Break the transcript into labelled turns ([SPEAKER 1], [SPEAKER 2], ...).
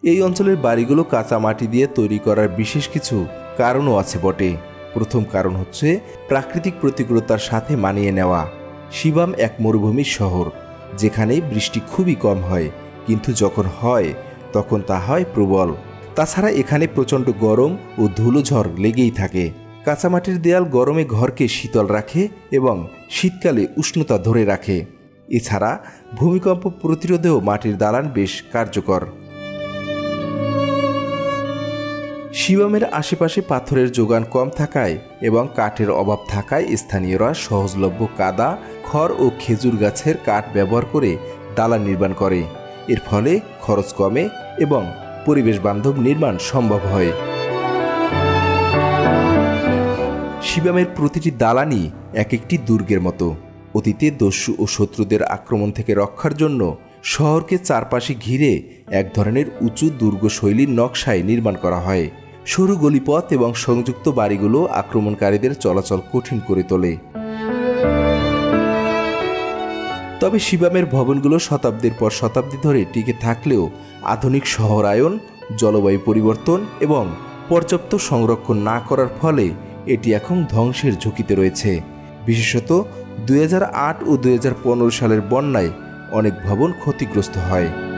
[SPEAKER 1] এই অঞ্চলের বাড়িগুলো কাঁচা মাটি দিয়ে তৈরি করার বিশেষ কিছু কারণও আছে বটে। প্রথম কারণ হচ্ছে প্রাকৃতিক প্রতিকূলতার সাথে মানিয়ে নেওয়া। শিবাম এক মরুভূমির শহর, যেখানে বৃষ্টি খুবই কম হয়, কিন্তু যখন হয় তখন তা হয় প্রবল। তাছাড়া এখানে প্রচণ্ড গরম ও ধুলোঝড় লেগেই থাকে। কাঁচামাটির দেয়াল গরমে ঘরকে শীতল রাখে এবং শীতকালে উষ্ণতা ধরে রাখে। এছাড়া ভূমিকম্প প্রতিরোধেও মাটির দালান বেশ কার্যকর। শিবামের আশেপাশে পাথরের যোগান কম থাকায় এবং কাঠের অভাব থাকায় স্থানীয়রা সহজলভ্য কাদা, খড় ও খেজুর গাছের কাঠ ব্যবহার করে দালান নির্মাণ করে। এর ফলে খরচ কমে এবং পরিবেশ বান্ধব নির্মাণ সম্ভব হয়। শিবামের প্রতিটি দালানই এক একটি দুর্গের মতো। অতীতে দস্যু ও শত্রুদের আক্রমণ থেকে রক্ষার জন্য শহরকে চারপাশে ঘিরে এক ধরনের উঁচু দুর্গ শৈলীর নকশায় নির্মাণ করা হয়। সরু গলিপথ এবং সংযুক্ত বাড়িগুলো আক্রমণকারীদের চলাচল কঠিন করে তোলে। তবে শিবামের ভবনগুলো শতাব্দীর পর শতাব্দী ধরে টিকে থাকলেও আধুনিক শহরায়ন, জলবায়ু পরিবর্তন এবং পর্যাপ্ত সংরক্ষণ না করার ফলে এটি এখন ধ্বংসের ঝুঁকিতে রয়েছে। বিশেষত 2008 ও 2015 সালের বন্যায় অনেক ভবন ক্ষতিগ্রস্ত হয়।